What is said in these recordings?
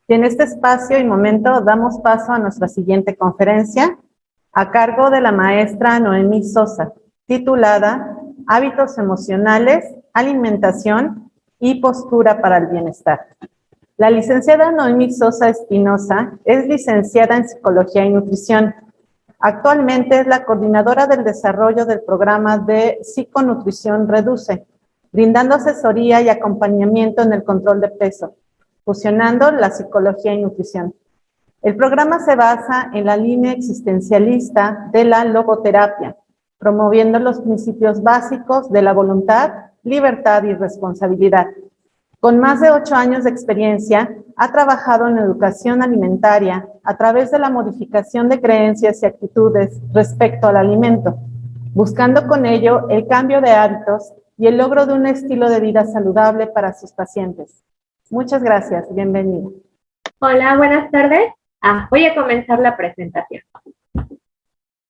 Y en este espacio y momento damos paso a nuestra siguiente conferencia, a cargo de la maestra Noemí Sosa, titulada Hábitos emocionales, alimentación y postura para el bienestar. La licenciada Noemí Sosa Espinosa es licenciada en Psicología y Nutrición. Actualmente es la coordinadora del desarrollo del programa de Psiconutrición Reduce, brindando asesoría y acompañamiento en el control de peso, fusionando la psicología y nutrición. El programa se basa en la línea existencialista de la logoterapia, promoviendo los principios básicos de la voluntad, libertad y responsabilidad. Con más de 8 años de experiencia, ha trabajado en educación alimentaria a través de la modificación de creencias y actitudes respecto al alimento, buscando con ello el cambio de hábitos y el logro de un estilo de vida saludable para sus pacientes. Muchas gracias, bienvenida. Hola, buenas tardes. Voy a comenzar la presentación.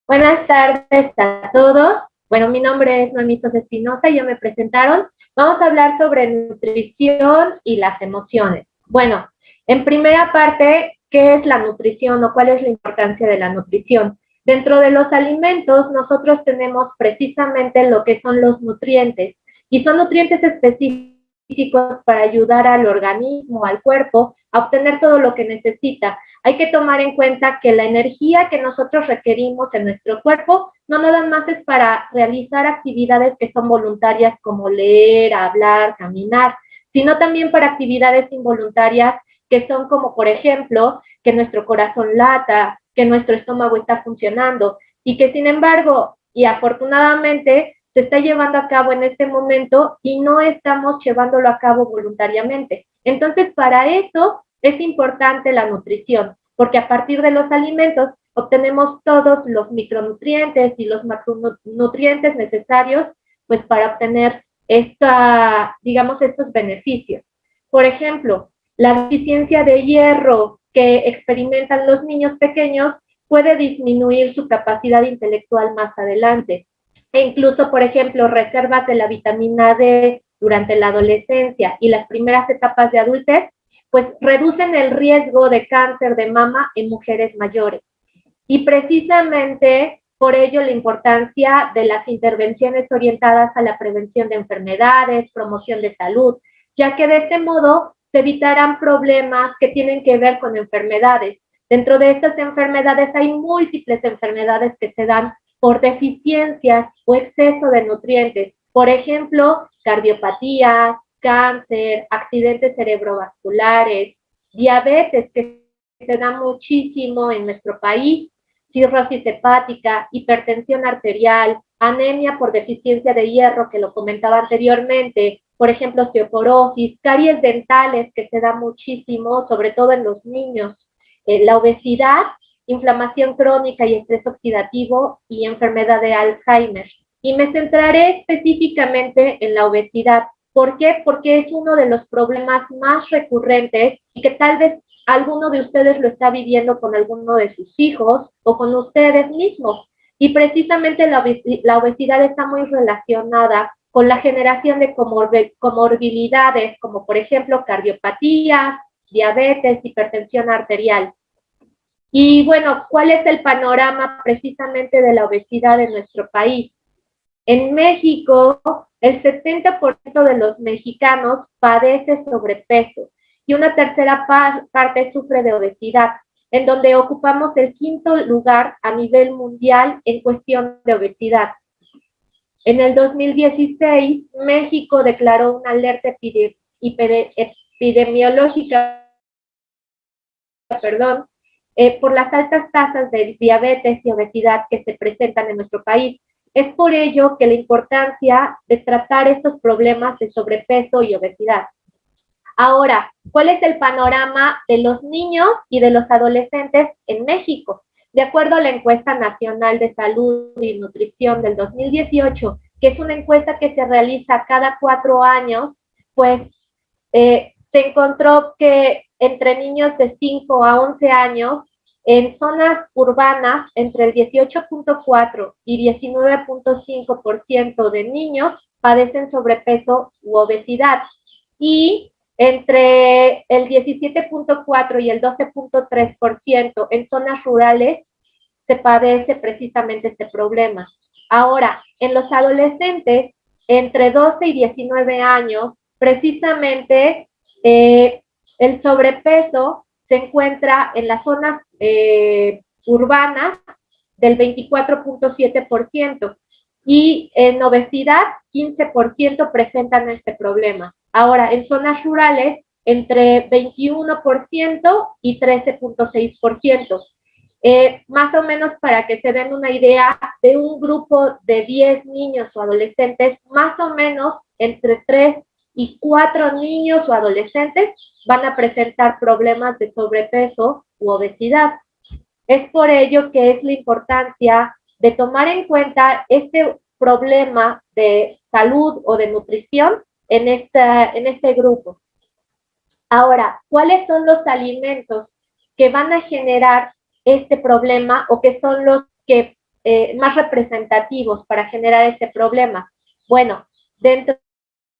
Buenas tardes a todos. Bueno, mi nombre es Noemí Sosa Espinosa y ya me presentaron. Vamos a hablar sobre nutrición y las emociones. Bueno, en primera parte, ¿qué es la nutrición o cuál es la importancia de la nutrición? Dentro de los alimentos, nosotros tenemos precisamente lo que son los nutrientes, y son nutrientes específicos para ayudar al organismo, al cuerpo, a obtener todo lo que necesita. Hay que tomar en cuenta que la energía que nosotros requerimos en nuestro cuerpo no nada más es para realizar actividades que son voluntarias como leer, hablar, caminar, sino también para actividades involuntarias que son como, por ejemplo, que nuestro corazón lata, que nuestro estómago está funcionando y que, sin embargo, y afortunadamente, se está llevando a cabo en este momento y no estamos llevándolo a cabo voluntariamente. Entonces, para eso es importante la nutrición, porque a partir de los alimentos obtenemos todos los micronutrientes y los macronutrientes necesarios pues para obtener estos beneficios. Por ejemplo, la deficiencia de hierro que experimentan los niños pequeños puede disminuir su capacidad intelectual más adelante. E incluso, por ejemplo, reservas de la vitamina D durante la adolescencia y las primeras etapas de adultez, pues reducen el riesgo de cáncer de mama en mujeres mayores. Y precisamente por ello la importancia de las intervenciones orientadas a la prevención de enfermedades, promoción de salud, ya que de este modo se evitarán problemas que tienen que ver con enfermedades. Dentro de estas enfermedades hay múltiples enfermedades que se dan por deficiencias o exceso de nutrientes. Por ejemplo, cardiopatías, cáncer, accidentes cerebrovasculares, diabetes, que se da muchísimo en nuestro país, cirrosis hepática, hipertensión arterial, anemia por deficiencia de hierro, que lo comentaba anteriormente, por ejemplo, osteoporosis, caries dentales, que se da muchísimo, sobre todo en los niños, la obesidad, inflamación crónica y estrés oxidativo y enfermedad de Alzheimer. Y me centraré específicamente en la obesidad. ¿Por qué? Porque es uno de los problemas más recurrentes y que tal vez alguno de ustedes lo está viviendo con alguno de sus hijos o con ustedes mismos. Y precisamente la obesidad está muy relacionada con la generación de comorbilidades, como por ejemplo cardiopatías, diabetes, hipertensión arterial. Y bueno, ¿cuál es el panorama precisamente de la obesidad en nuestro país? En México, el 70% de los mexicanos padece sobrepeso y una tercera parte sufre de obesidad, en donde ocupamos el 5º lugar a nivel mundial en cuestión de obesidad. En el 2016, México declaró una alerta epidemiológica, por las altas tasas de diabetes y obesidad que se presentan en nuestro país. Es por ello que la importancia de tratar estos problemas de sobrepeso y obesidad. Ahora, ¿cuál es el panorama de los niños y de los adolescentes en México? De acuerdo a la Encuesta Nacional de Salud y Nutrición del 2018, que es una encuesta que se realiza cada 4 años, pues se encontró que entre niños de 5 a 11 años, en zonas urbanas, entre el 18.4 y 19.5% de niños padecen sobrepeso u obesidad. Y Entre el 17.4 y el 12.3% en zonas rurales se padece precisamente este problema. Ahora, en los adolescentes, entre 12 y 19 años, precisamente el sobrepeso se encuentra en las zonas urbanas del 24.7% y en obesidad 15% presentan este problema. Ahora, en zonas rurales, entre 21% y 13.6%. Más o menos para que se den una idea, de un grupo de 10 niños o adolescentes, más o menos entre 3 y 4 niños o adolescentes van a presentar problemas de sobrepeso u obesidad. Es por ello que es la importancia de tomar en cuenta este problema de salud o de nutrición en este grupo. Ahora, ¿cuáles son los alimentos que van a generar este problema o que son los que más representativos para generar este problema? Bueno, dentro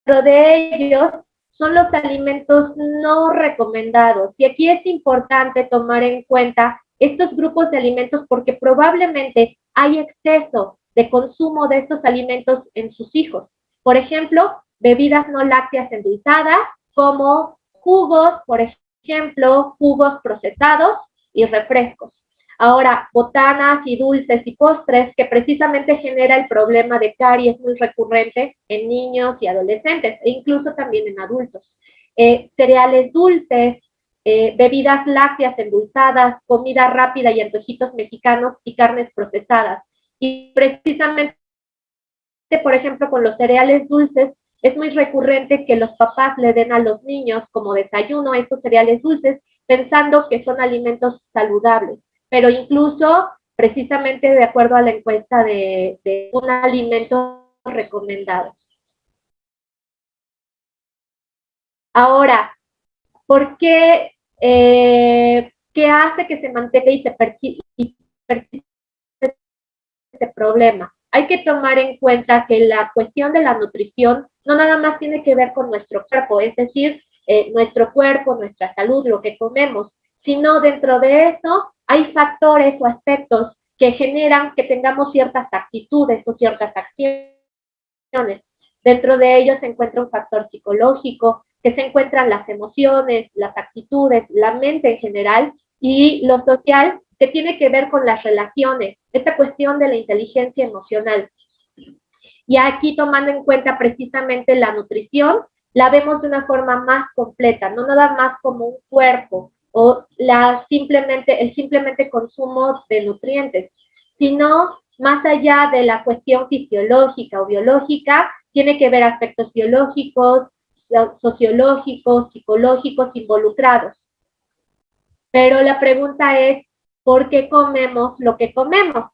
de ellos son los alimentos no recomendados. Y aquí es importante tomar en cuenta estos grupos de alimentos porque probablemente hay exceso de consumo de estos alimentos en sus hijos. Por ejemplo, bebidas no lácteas endulzadas como jugos, por ejemplo, jugos procesados y refrescos. Ahora, botanas y dulces y postres que precisamente genera el problema de caries muy recurrente en niños y adolescentes e incluso también en adultos. Cereales dulces, bebidas lácteas endulzadas, comida rápida y antojitos mexicanos y carnes procesadas. Y precisamente, por ejemplo, con los cereales dulces, es muy recurrente que los papás le den a los niños como desayuno estos cereales dulces pensando que son alimentos saludables, pero incluso precisamente de acuerdo a la encuesta de un alimento recomendado. Ahora, ¿por qué? ¿Qué hace que se mantenga y se persiste este problema? Hay que tomar en cuenta que la cuestión de la nutrición no nada más tiene que ver con nuestro cuerpo, es decir, nuestro cuerpo, nuestra salud, lo que comemos, sino dentro de eso hay factores o aspectos que generan que tengamos ciertas actitudes o ciertas acciones. Dentro de ellos se encuentra un factor psicológico, que se encuentran las emociones, las actitudes, la mente en general, y lo social, que tiene que ver con las relaciones, esta cuestión de la inteligencia emocional. Y aquí, tomando en cuenta precisamente la nutrición, la vemos de una forma más completa, no nada más como un cuerpo o el simplemente consumo de nutrientes, sino más allá de la cuestión fisiológica o biológica, tiene que ver aspectos biológicos, sociológicos, psicológicos involucrados. Pero la pregunta es, ¿por qué comemos lo que comemos?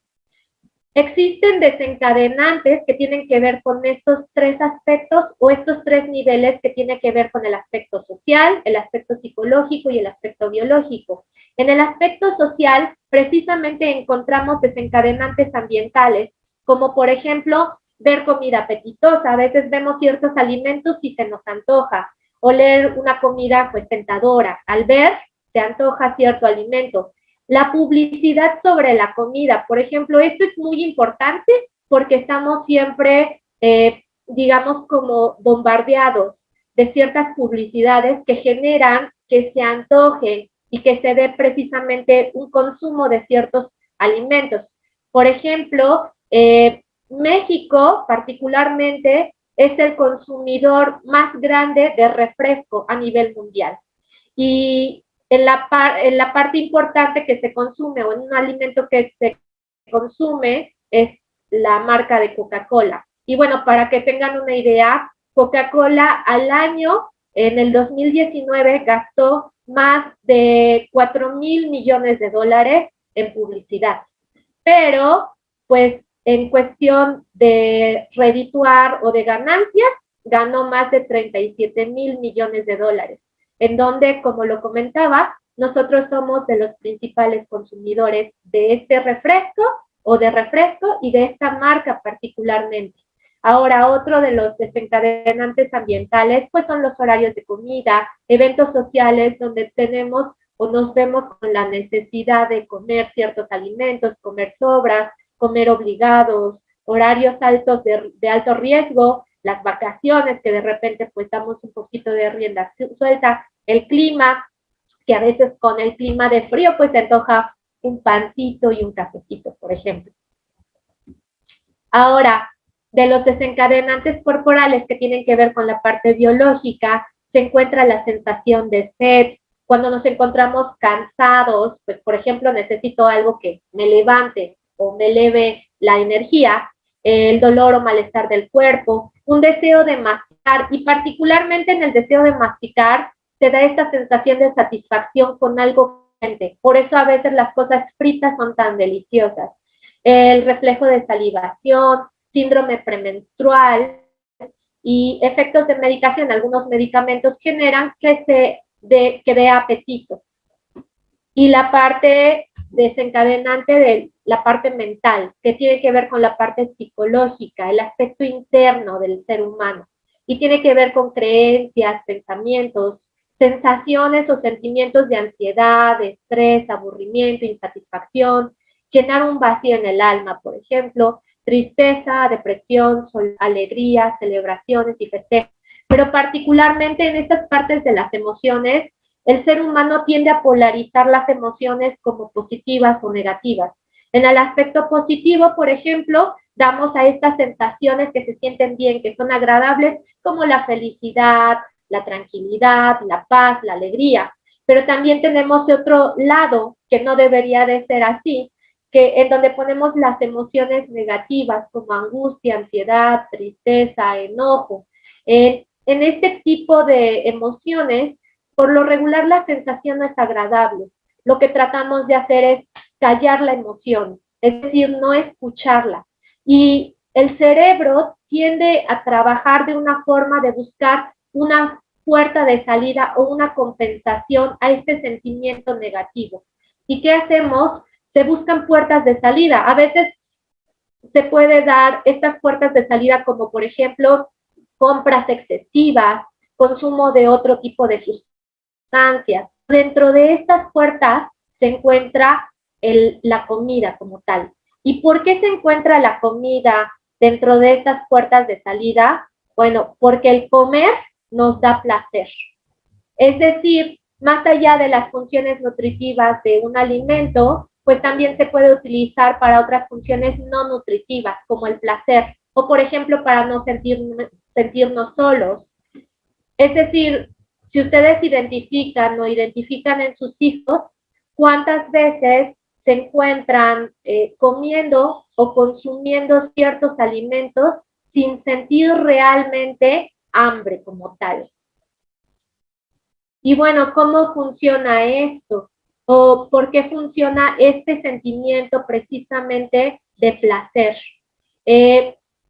Existen desencadenantes que tienen que ver con estos tres aspectos o estos tres niveles que tienen que ver con el aspecto social, el aspecto psicológico y el aspecto biológico. En el aspecto social, precisamente encontramos desencadenantes ambientales, como por ejemplo, ver comida apetitosa. A veces vemos ciertos alimentos y se nos antoja. Oler una comida pues tentadora. Al ver, se antoja cierto alimento. La publicidad sobre la comida, por ejemplo, esto es muy importante porque estamos siempre, digamos, como bombardeados de ciertas publicidades que generan que se antoje y que se dé precisamente un consumo de ciertos alimentos. Por ejemplo, México particularmente es el consumidor más grande de refresco a nivel mundial. Y en la parte importante que se consume o en un alimento que se consume es la marca de Coca-Cola. Y bueno, para que tengan una idea, Coca-Cola al año, en el 2019, gastó más de 4,000 millones de dólares en publicidad. Pero, pues, en cuestión de redituar o de ganancias, ganó más de 37,000 millones de dólares. En donde, como lo comentaba, nosotros somos de los principales consumidores de este refresco o de refresco y de esta marca particularmente. Ahora, otro de los desencadenantes ambientales, pues son los horarios de comida, eventos sociales donde tenemos o nos vemos con la necesidad de comer ciertos alimentos, comer sobras, comer obligados, horarios altos de alto riesgo, las vacaciones que de repente pues damos un poquito de rienda suelta, el clima, que a veces con el clima de frío pues se antoja un pancito y un cafecito, por ejemplo. Ahora, de los desencadenantes corporales que tienen que ver con la parte biológica, se encuentra la sensación de sed. Cuando nos encontramos cansados, pues por ejemplo necesito algo que me levante o me eleve la energía, el dolor o malestar del cuerpo, un deseo de masticar, y particularmente en el deseo de masticar se da esta sensación de satisfacción con algo caliente. Por eso a veces las cosas fritas son tan deliciosas. El reflejo de salivación, síndrome premenstrual y efectos de medicación. Algunos medicamentos generan que dé apetito. Y la parte desencadenante de la parte mental, que tiene que ver con la parte psicológica, el aspecto interno del ser humano, y tiene que ver con creencias, pensamientos, sensaciones o sentimientos de ansiedad, de estrés, aburrimiento, insatisfacción, llenar un vacío en el alma, por ejemplo, tristeza, depresión, alegría, celebraciones y festejos. Pero particularmente en estas partes de las emociones, el ser humano tiende a polarizar las emociones como positivas o negativas. En el aspecto positivo, por ejemplo, damos a estas sensaciones que se sienten bien, que son agradables, como la felicidad, la tranquilidad, la paz, la alegría. Pero también tenemos otro lado que no debería de ser así, que en donde ponemos las emociones negativas como angustia, ansiedad, tristeza, enojo. En este tipo de emociones, por lo regular la sensación no es agradable. Lo que tratamos de hacer es callar la emoción, es decir, no escucharla. Y el cerebro tiende a trabajar de una forma de buscar una puerta de salida o una compensación a este sentimiento negativo. ¿Y qué hacemos? Se buscan puertas de salida. A veces se puede dar estas puertas de salida como, por ejemplo, compras excesivas, consumo de otro tipo de sustancias. Dentro de estas puertas se encuentra la comida como tal. ¿Y por qué se encuentra la comida dentro de estas puertas de salida? Bueno, porque el comer nos da placer. Es decir, más allá de las funciones nutritivas de un alimento, pues también se puede utilizar para otras funciones no nutritivas, como el placer, o por ejemplo, para no sentirnos solos. Es decir, si ustedes identifican o identifican en sus hijos, cuántas veces se encuentran comiendo o consumiendo ciertos alimentos sin sentir realmente hambre como tal. Y bueno, ¿cómo funciona esto? ¿O por qué funciona este sentimiento precisamente de placer?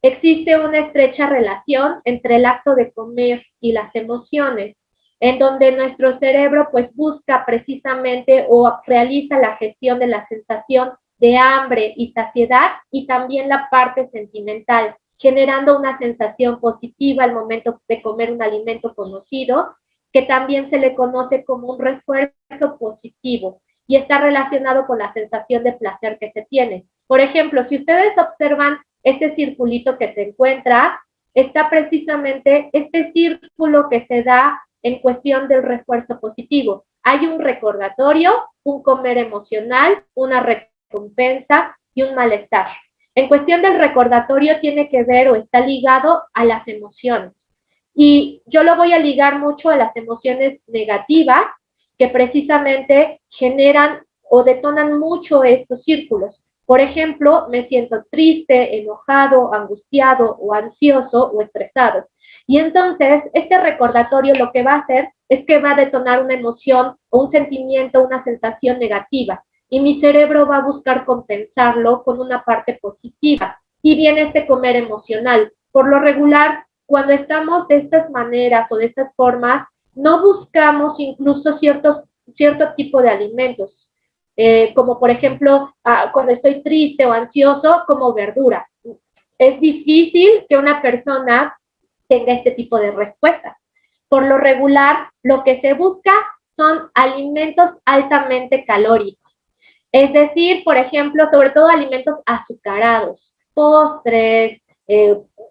Existe una estrecha relación entre el acto de comer y las emociones, en donde nuestro cerebro pues busca precisamente o realiza la gestión de la sensación de hambre y saciedad y también la parte sentimental, generando una sensación positiva al momento de comer un alimento conocido, que también se le conoce como un refuerzo positivo y está relacionado con la sensación de placer que se tiene. Por ejemplo, si ustedes observan este circulito que se encuentra, está precisamente este círculo que se da en cuestión del refuerzo positivo. Hay un recordatorio, un comer emocional, una recompensa y un malestar. En cuestión del recordatorio tiene que ver o está ligado a las emociones. Y yo lo voy a ligar mucho a las emociones negativas que precisamente generan o detonan mucho estos círculos. Por ejemplo, me siento triste, enojado, angustiado o ansioso o estresado. Y entonces, este recordatorio lo que va a hacer es que va a detonar una emoción o un sentimiento, una sensación negativa. Y mi cerebro va a buscar compensarlo con una parte positiva. Y viene este comer emocional. Por lo regular, cuando estamos de estas maneras o de estas formas, no buscamos incluso cierto tipo de alimentos, como por ejemplo, cuando estoy triste o ansioso, como verdura. es difícil que una persona tenga este tipo de respuestas. Por lo regular, lo que se busca son alimentos altamente calóricos. Es decir, por ejemplo, sobre todo alimentos azucarados, postres,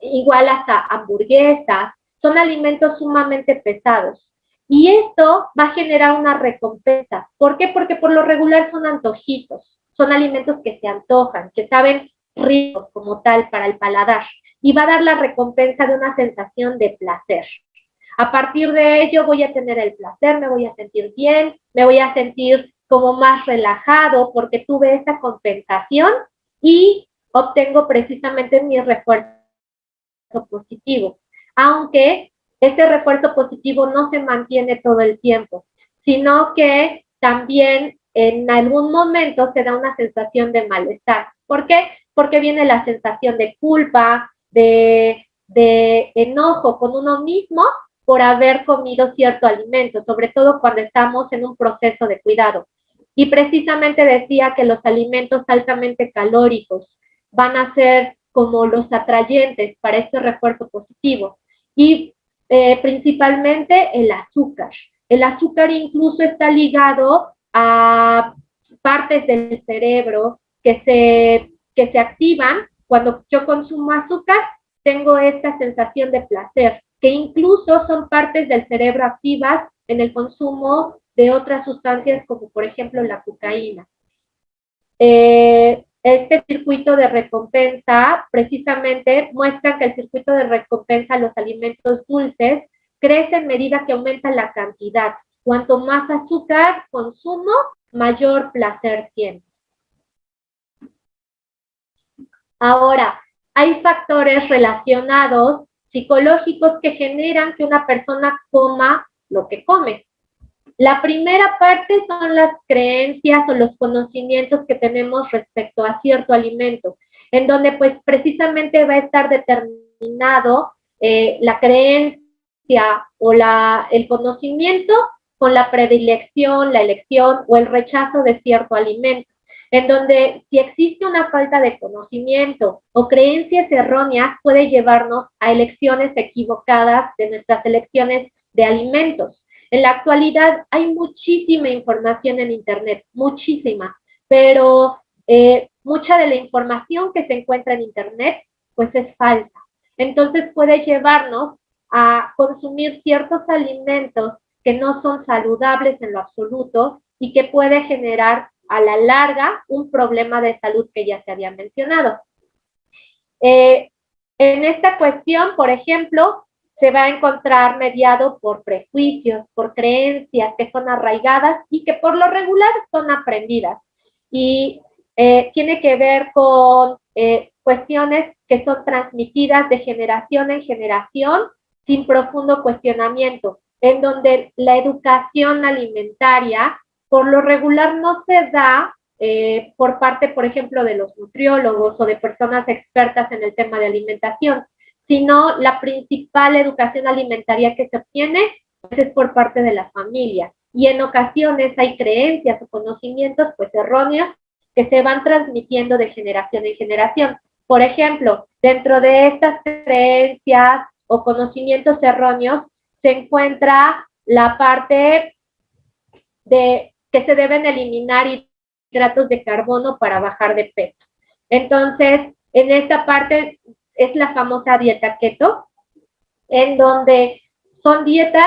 igual hasta hamburguesas, son alimentos sumamente pesados. Y esto va a generar una recompensa. ¿Por qué? Porque por lo regular son antojitos, son alimentos que se antojan, que saben ricos como tal para el paladar. Y va a dar la recompensa de una sensación de placer. A partir de ello voy a tener el placer, me voy a sentir bien, me voy a sentir como más relajado porque tuve esa compensación y obtengo precisamente mi refuerzo positivo. Aunque este refuerzo positivo no se mantiene todo el tiempo, sino que también en algún momento se da una sensación de malestar. ¿Por qué? Porque viene la sensación de culpa, de enojo con uno mismo por haber comido cierto alimento, sobre todo cuando estamos en un proceso de cuidado. Y precisamente decía que los alimentos altamente calóricos van a ser como los atrayentes para este refuerzo positivo. Y principalmente el azúcar. El azúcar incluso está ligado a partes del cerebro que se activan cuando yo consumo azúcar, tengo esta sensación de placer, que incluso son partes del cerebro activas en el consumo de otras sustancias como por ejemplo la cocaína. Este circuito de recompensa precisamente muestra que el circuito de recompensa a los alimentos dulces crece en medida que aumenta la cantidad. Cuanto más azúcar consumo, mayor placer tiene. Ahora, hay factores relacionados psicológicos que generan que una persona coma lo que come. La primera parte son las creencias o los conocimientos que tenemos respecto a cierto alimento, en donde pues precisamente va a estar determinado la creencia o el conocimiento con la predilección, la elección o el rechazo de cierto alimento, en donde si existe una falta de conocimiento o creencias erróneas puede llevarnos a elecciones equivocadas de nuestras elecciones de alimentos. En la actualidad hay muchísima información en Internet, muchísima, pero mucha de la información que se encuentra en Internet pues es falsa. Entonces puede llevarnos a consumir ciertos alimentos que no son saludables en lo absoluto y que puede generar a la larga un problema de salud que ya se había mencionado. En esta cuestión, por ejemplo, se va a encontrar mediado por prejuicios, por creencias que son arraigadas y que por lo regular son aprendidas. Y tiene que ver con cuestiones que son transmitidas de generación en generación sin profundo cuestionamiento, en donde la educación alimentaria por lo regular no se da por parte, por ejemplo, de los nutriólogos o de personas expertas en el tema de alimentación, sino la principal educación alimentaria que se obtiene pues, es por parte de la familia. Y en ocasiones hay creencias o conocimientos pues erróneos que se van transmitiendo de generación en generación. Por ejemplo, dentro de estas creencias o conocimientos erróneos se encuentra la parte de que se deben eliminar hidratos de carbono para bajar de peso. Entonces, en esta parte es la famosa dieta keto, en donde son dietas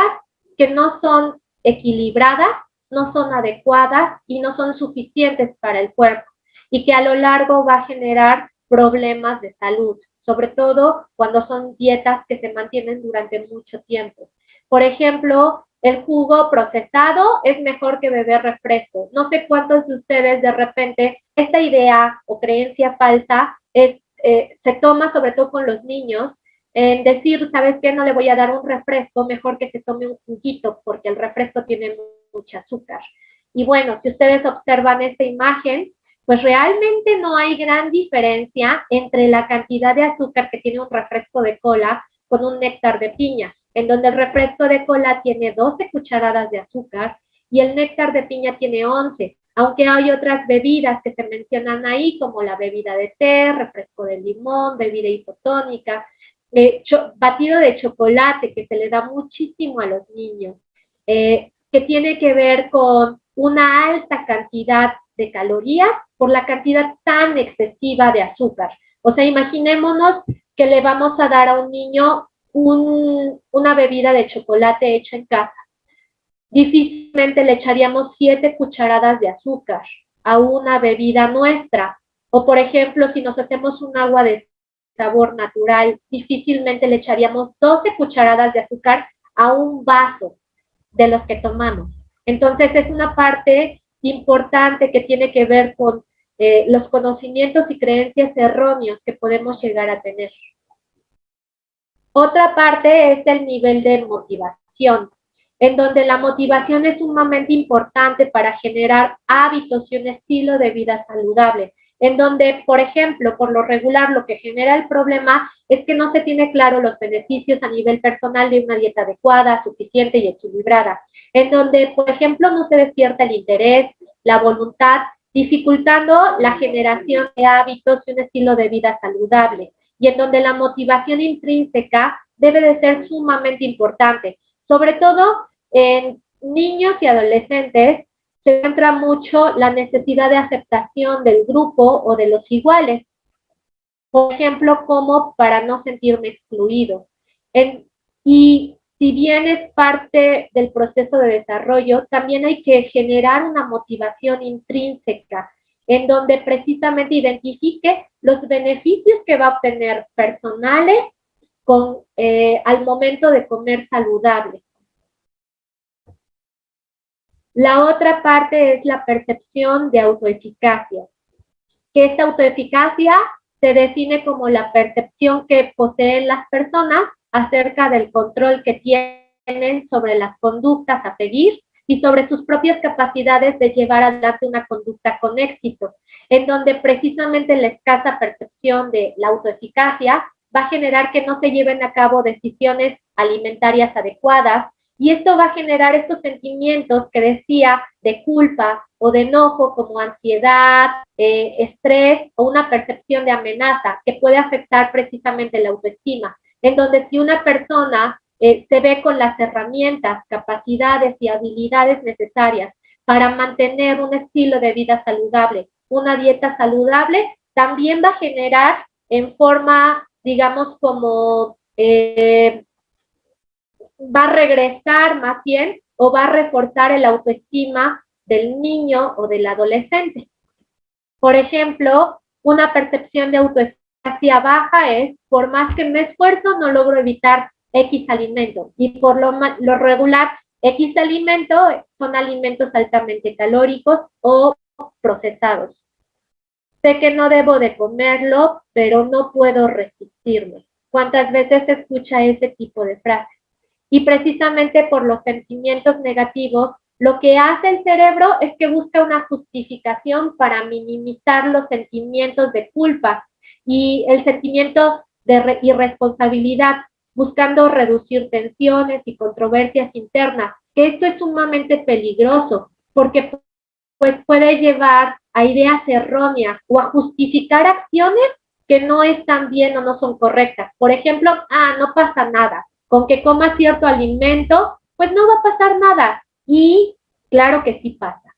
que no son equilibradas, no son adecuadas y no son suficientes para el cuerpo y que a lo largo va a generar problemas de salud, sobre todo cuando son dietas que se mantienen durante mucho tiempo. Por ejemplo, el jugo procesado es mejor que beber refresco. No sé cuántos de ustedes de repente esta idea o creencia falsa se toma sobre todo con los niños en decir, ¿sabes qué? No le voy a dar un refresco, mejor que se tome un juguito porque el refresco tiene mucho azúcar. Y bueno, si ustedes observan esta imagen, pues realmente no hay gran diferencia entre la cantidad de azúcar que tiene un refresco de cola con un néctar de piña, en donde el refresco de cola tiene 12 cucharadas de azúcar y el néctar de piña tiene 11. aunque hay otras bebidas que se mencionan ahí, como la bebida de té, refresco de limón, bebida hipotónica, batido de chocolate, que se le da muchísimo a los niños, que tiene que ver con una alta cantidad de calorías por la cantidad tan excesiva de azúcar. O sea, imaginémonos que le vamos a dar a un niño una bebida de chocolate hecha en casa. Difícilmente le echaríamos 7 cucharadas de azúcar a una bebida nuestra. O, por ejemplo, si nos hacemos un agua de sabor natural, difícilmente le echaríamos 12 cucharadas de azúcar a un vaso de los que tomamos. Entonces, es una parte importante que tiene que ver con los conocimientos y creencias erróneos que podemos llegar a tener. Otra parte es el nivel de motivación, en donde la motivación es sumamente importante para generar hábitos y un estilo de vida saludable, en donde, por ejemplo, por lo regular, lo que genera el problema es que no se tiene claro los beneficios a nivel personal de una dieta adecuada, suficiente y equilibrada, en donde, por ejemplo, no se despierta el interés, la voluntad, dificultando la generación de hábitos y un estilo de vida saludable, y en donde la motivación intrínseca debe de ser sumamente importante, sobre todo en niños y adolescentes se encuentra mucho la necesidad de aceptación del grupo o de los iguales. Por ejemplo, como para no sentirme excluido. Y si bien es parte del proceso de desarrollo, también hay que generar una motivación intrínseca en donde precisamente identifique los beneficios que va a obtener personales al momento de comer saludable. La otra parte es la percepción de autoeficacia, que esta autoeficacia se define como la percepción que poseen las personas acerca del control que tienen sobre las conductas a seguir y sobre sus propias capacidades de llevar adelante una conducta con éxito, en donde precisamente la escasa percepción de la autoeficacia va a generar que no se lleven a cabo decisiones alimentarias adecuadas, y esto va a generar estos sentimientos que decía de culpa o de enojo, como ansiedad, estrés o una percepción de amenaza que puede afectar precisamente la autoestima, en donde si una persona se ve con las herramientas, capacidades y habilidades necesarias para mantener un estilo de vida saludable, una dieta saludable, también va a generar en forma, digamos, como va a regresar más bien o va a reforzar el autoestima del niño o del adolescente. Por ejemplo, una percepción de autoeficacia baja es, por más que me esfuerzo, no logro evitar X alimento. Y por lo regular, X alimento son alimentos altamente calóricos o procesados. Sé que no debo de comerlo, pero no puedo resistirme. ¿Cuántas veces se escucha ese tipo de frases? Y precisamente por los sentimientos negativos, lo que hace el cerebro es que busca una justificación para minimizar los sentimientos de culpa y el sentimiento de irresponsabilidad, buscando reducir tensiones y controversias internas, que esto es sumamente peligroso, porque pues puede llevar a ideas erróneas o a justificar acciones que no están bien o no son correctas. Por ejemplo, no pasa nada. Con que coma cierto alimento, pues no va a pasar nada. Y claro que sí pasa.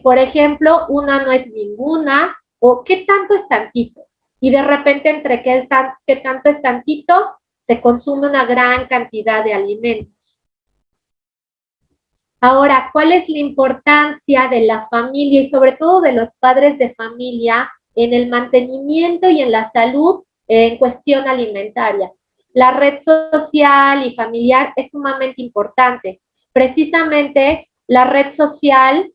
Por ejemplo, una no es ninguna, o qué tanto es tantito. Y de repente entre qué tanto es tantito, se consume una gran cantidad de alimentos. Ahora, ¿cuál es la importancia de la familia y sobre todo de los padres de familia en el mantenimiento y en la salud en cuestión alimentaria? La red social y familiar es sumamente importante. Precisamente la red social,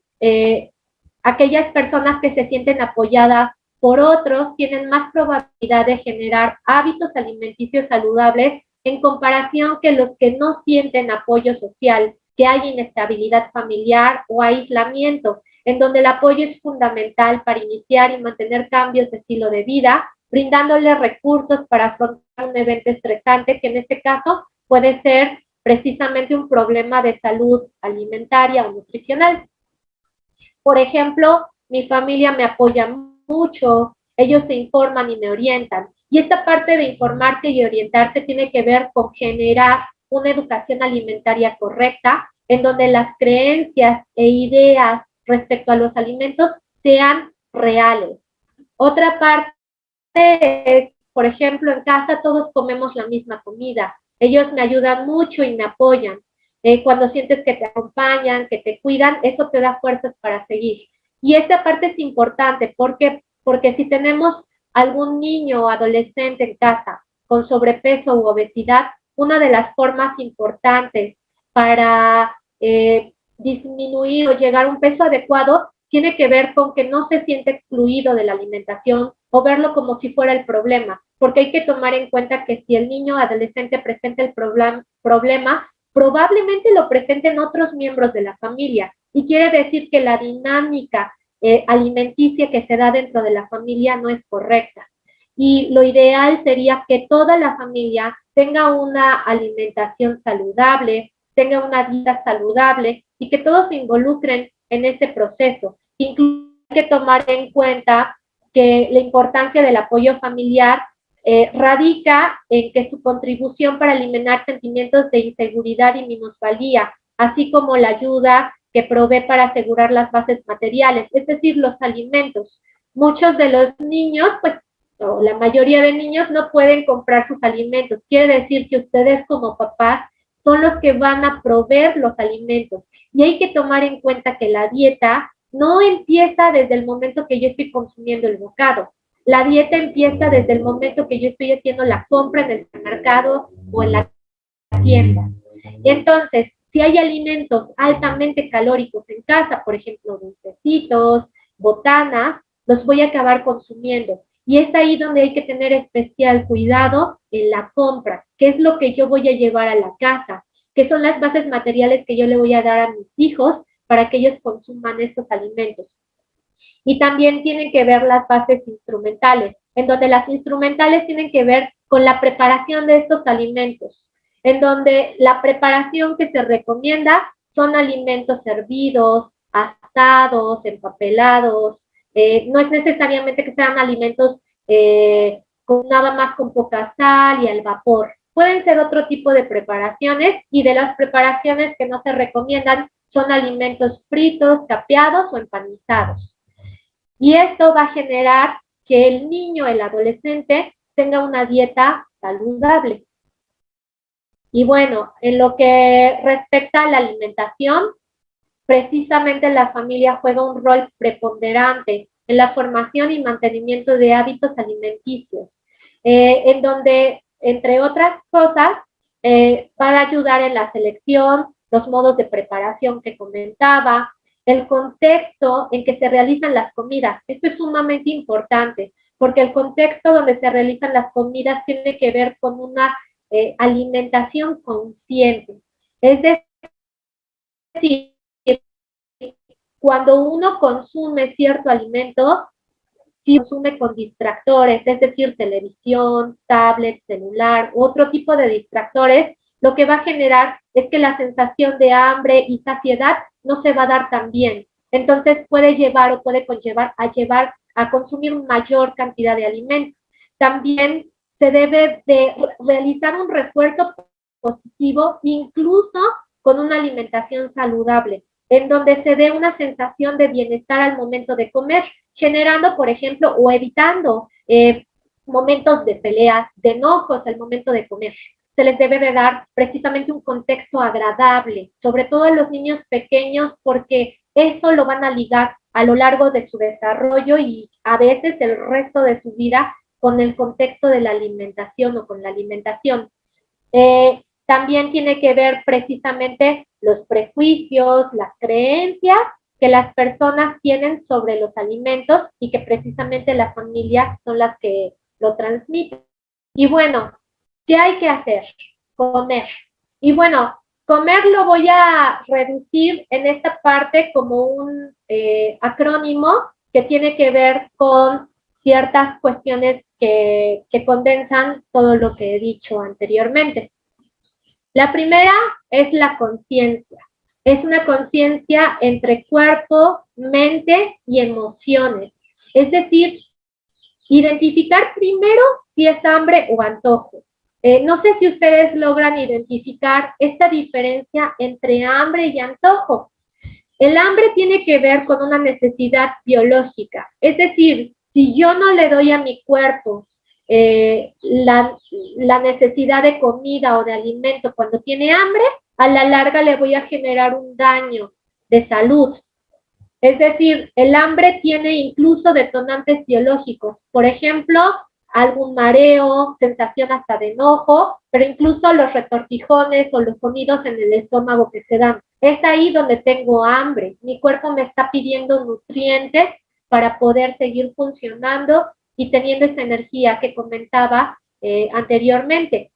aquellas personas que se sienten apoyadas por otros tienen más probabilidad de generar hábitos alimenticios saludables en comparación que los que no sienten apoyo social, que hay inestabilidad familiar o aislamiento, en donde el apoyo es fundamental para iniciar y mantener cambios de estilo de vida, brindándole recursos para afrontar un evento estresante, que en este caso puede ser precisamente un problema de salud alimentaria o nutricional. por ejemplo, mi familia me apoya mucho, ellos se informan y me orientan. Y esta parte de informarte y orientarte tiene que ver con generar una educación alimentaria correcta, en donde las creencias e ideas respecto a los alimentos sean reales. Otra parte es, por ejemplo, en casa todos comemos la misma comida. Ellos me ayudan mucho y me apoyan. Cuando sientes que te acompañan, que te cuidan, eso te da fuerzas para seguir. Y esta parte es importante porque si tenemos algún niño o adolescente en casa con sobrepeso u obesidad, una de las formas importantes para disminuir o llegar a un peso adecuado tiene que ver con que no se siente excluido de la alimentación o verlo como si fuera el problema, porque hay que tomar en cuenta que si el niño o adolescente presenta el problema, probablemente lo presenten otros miembros de la familia, y quiere decir que la dinámica alimenticia que se da dentro de la familia no es correcta. Y lo ideal sería que toda la familia tenga una alimentación saludable, tenga una dieta saludable y que todos se involucren en ese proceso. Incluso hay que tomar en cuenta que la importancia del apoyo familiar radica en que su contribución para eliminar sentimientos de inseguridad y minusvalía, así como la ayuda que provee para asegurar las bases materiales, es decir, los alimentos. Muchos de los niños, pues, o la mayoría de niños no pueden comprar sus alimentos. Quiere decir que ustedes como papás son los que van a proveer los alimentos. Y hay que tomar en cuenta que la dieta no empieza desde el momento que yo estoy consumiendo el bocado. La dieta empieza desde el momento que yo estoy haciendo la compra en el supermercado o en la tienda. Y entonces, si hay alimentos altamente calóricos en casa, por ejemplo, dulcecitos, botanas, los voy a acabar consumiendo. Y es ahí donde hay que tener especial cuidado en la compra. ¿Qué es lo que yo voy a llevar a la casa? ¿Qué son las bases materiales que yo le voy a dar a mis hijos para que ellos consuman estos alimentos? Y también tienen que ver las bases instrumentales, en donde las instrumentales tienen que ver con la preparación de estos alimentos, en donde la preparación que se recomienda son alimentos hervidos, asados, empapelados, no es necesariamente que sean alimentos con nada más con poca sal y al vapor. Pueden ser otro tipo de preparaciones, y de las preparaciones que no se recomiendan son alimentos fritos, capeados o empanizados. Y esto va a generar que el niño, el adolescente, tenga una dieta saludable. Y bueno, en lo que respecta a la alimentación, precisamente la familia juega un rol preponderante en la formación y mantenimiento de hábitos alimenticios, en donde, entre otras cosas, va a ayudar en la selección, los modos de preparación que comentaba, el contexto en que se realizan las comidas. Esto es sumamente importante, porque el contexto donde se realizan las comidas tiene que ver con una alimentación consciente. Es decir, cuando uno consume cierto alimento, si consume con distractores, es decir, televisión, tablet, celular, u otro tipo de distractores, lo que va a generar es que la sensación de hambre y saciedad no se va a dar tan bien. Entonces puede llevar o puede conllevar a consumir mayor cantidad de alimentos. También se debe de realizar un refuerzo positivo, incluso con una alimentación saludable, en donde se dé una sensación de bienestar al momento de comer, generando, por ejemplo, o evitando momentos de peleas, de enojos al momento de comer. Se les debe de dar precisamente un contexto agradable, sobre todo a los niños pequeños, porque eso lo van a ligar a lo largo de su desarrollo y a veces el resto de su vida con el contexto de la alimentación o con la alimentación. También tiene que ver precisamente los prejuicios, las creencias que las personas tienen sobre los alimentos y que precisamente las familias son las que lo transmiten. Y bueno, ¿qué hay que hacer? Comer. Y bueno, comer lo voy a reducir en esta parte como un acrónimo que tiene que ver con ciertas cuestiones que condensan todo lo que he dicho anteriormente. La primera es la conciencia. Es una conciencia entre cuerpo, mente y emociones. Es decir, identificar primero si es hambre o antojo. No sé si ustedes logran identificar esta diferencia entre hambre y antojo. El hambre tiene que ver con una necesidad biológica, es decir, si yo no le doy a mi cuerpo la necesidad de comida o de alimento cuando tiene hambre, a la larga le voy a generar un daño de salud. Es decir, el hambre tiene incluso detonantes biológicos, por ejemplo, algún mareo, sensación hasta de enojo, pero incluso los retortijones o los sonidos en el estómago que se dan. Es ahí donde tengo hambre. Mi cuerpo me está pidiendo nutrientes para poder seguir funcionando y teniendo esa energía que comentaba anteriormente.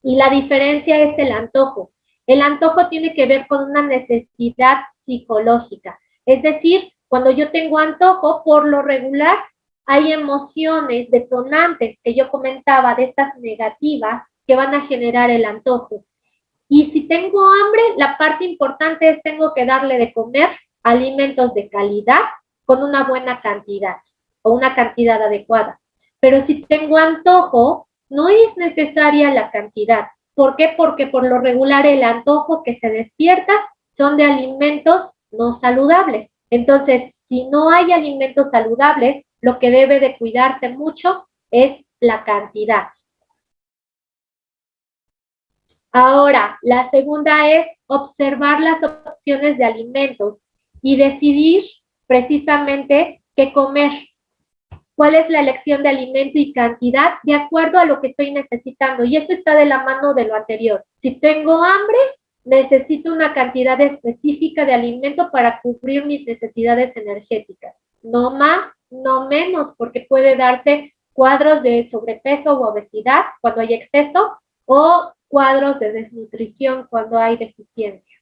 Y la diferencia es el antojo. El antojo tiene que ver con una necesidad psicológica. Es decir, cuando yo tengo antojo, por lo regular, hay emociones detonantes que yo comentaba de estas negativas que van a generar el antojo. Y si tengo hambre, la parte importante es tengo que darle de comer alimentos de calidad con una buena cantidad o una cantidad adecuada. Pero si tengo antojo, no es necesaria la cantidad. ¿Por qué? Porque por lo regular el antojo que se despierta son de alimentos no saludables. Entonces, si no hay alimentos saludables, lo que debe de cuidarse mucho es la cantidad. Ahora, la segunda es observar las opciones de alimentos y decidir precisamente qué comer. ¿Cuál es la elección de alimento y cantidad de acuerdo a lo que estoy necesitando? Y eso está de la mano de lo anterior. Si tengo hambre, necesito una cantidad específica de alimento para cubrir mis necesidades energéticas. No más, no menos, porque puede darse cuadros de sobrepeso u obesidad cuando hay exceso o cuadros de desnutrición cuando hay deficiencia.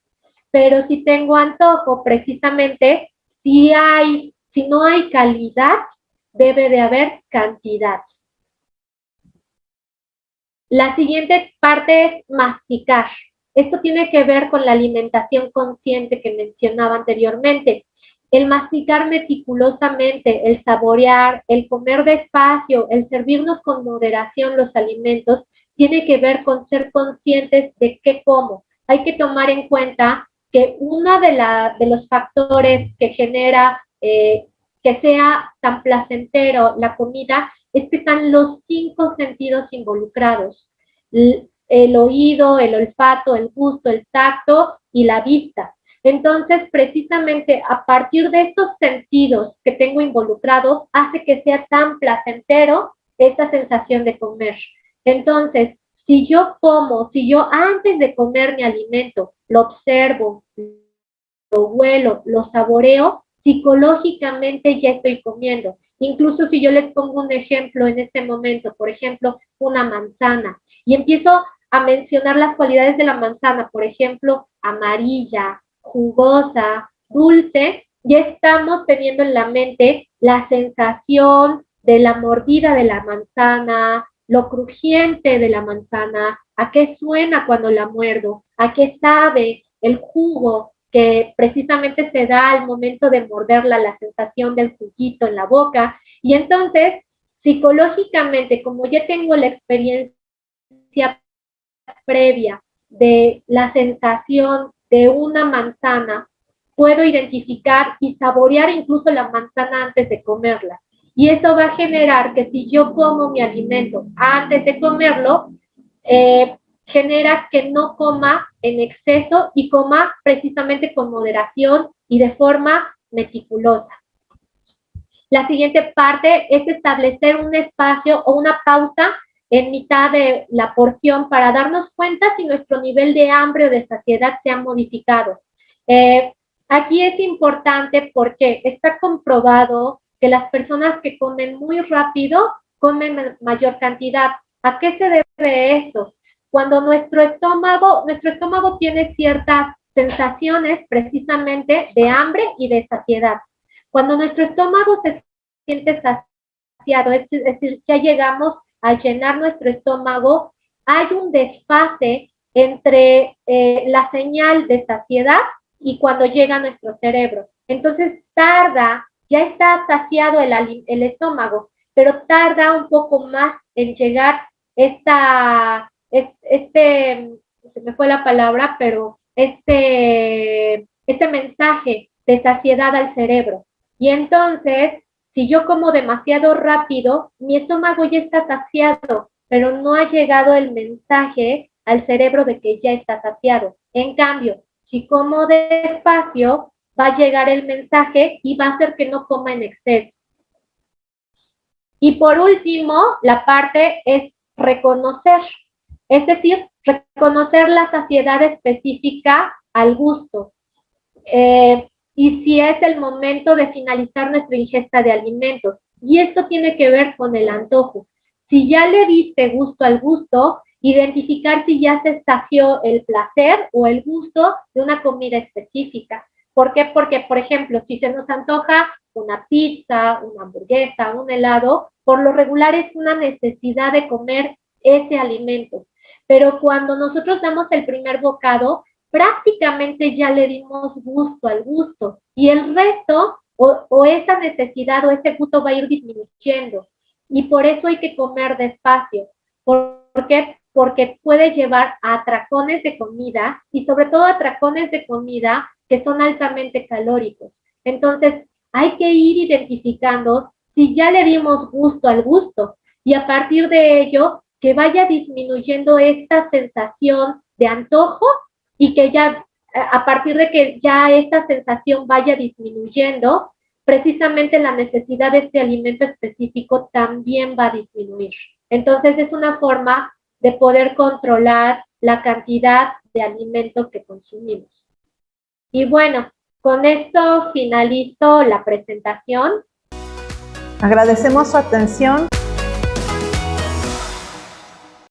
Pero si tengo antojo, precisamente, si no hay calidad, debe de haber cantidad. La siguiente parte es masticar. Esto tiene que ver con la alimentación consciente que mencionaba anteriormente. El masticar meticulosamente, el saborear, el comer despacio, el servirnos con moderación los alimentos, tiene que ver con ser conscientes de qué como. Hay que tomar en cuenta que uno de los factores que genera que sea tan placentero la comida es que están los 5 sentidos involucrados. El oído, el olfato, el gusto, el tacto y la vista. Entonces, precisamente a partir de estos sentidos que tengo involucrados, hace que sea tan placentero esta sensación de comer. Entonces, si yo antes de comer mi alimento, lo observo, lo huelo, lo saboreo, psicológicamente ya estoy comiendo. Incluso si yo les pongo un ejemplo en este momento, por ejemplo, una manzana, y empiezo a mencionar las cualidades de la manzana, por ejemplo, amarilla, jugosa, dulce, ya estamos teniendo en la mente la sensación de la mordida de la manzana, lo crujiente de la manzana, a qué suena cuando la muerdo, a qué sabe el jugo que precisamente se da al momento de morderla, la sensación del juguito en la boca. Y entonces, psicológicamente, como ya tengo la experiencia previa de la sensación de una manzana, puedo identificar y saborear incluso la manzana antes de comerla. Y eso va a generar que si yo como mi alimento antes de comerlo, genera que no coma en exceso y coma precisamente con moderación y de forma meticulosa. La siguiente parte es establecer un espacio o una pausa en mitad de la porción para darnos cuenta si nuestro nivel de hambre o de saciedad se ha modificado. Aquí es importante porque está comprobado que las personas que comen muy rápido comen mayor cantidad. ¿A qué se debe esto? Cuando nuestro estómago tiene ciertas sensaciones precisamente de hambre y de saciedad. Cuando nuestro estómago se siente saciado, es decir, ya llegamos a llenar nuestro estómago, hay un desfase entre la señal de saciedad y cuando llega a nuestro cerebro. Entonces tarda, ya está saciado el estómago, pero tarda un poco más en llegar se me fue la palabra, pero este mensaje de saciedad al cerebro. Y entonces, si yo como demasiado rápido, mi estómago ya está saciado, pero no ha llegado el mensaje al cerebro de que ya está saciado. En cambio, si como despacio, va a llegar el mensaje y va a hacer que no coma en exceso. Y por último, la parte es reconocer, es decir, reconocer la saciedad específica al gusto. Y si es el momento de finalizar nuestra ingesta de alimentos. Y esto tiene que ver con el antojo. Si ya le diste gusto al gusto, identificar si ya se sació el placer o el gusto de una comida específica. ¿Por qué? Porque, por ejemplo, si se nos antoja una pizza, una hamburguesa, un helado, por lo regular es una necesidad de comer ese alimento. Pero cuando nosotros damos el primer bocado, prácticamente ya le dimos gusto al gusto y el resto o esa necesidad o ese gusto va a ir disminuyendo y por eso hay que comer despacio. ¿Por qué? Porque puede llevar a atracones de comida y sobre todo atracones de comida que son altamente calóricos. Entonces hay que ir identificando si ya le dimos gusto al gusto y a partir de ello que vaya disminuyendo esta sensación de antojo y que ya a partir de que ya esta sensación vaya disminuyendo, precisamente la necesidad de este alimento específico también va a disminuir. Entonces es una forma de poder controlar la cantidad de alimento que consumimos. Y bueno, con esto finalizo la presentación. Agradecemos su atención.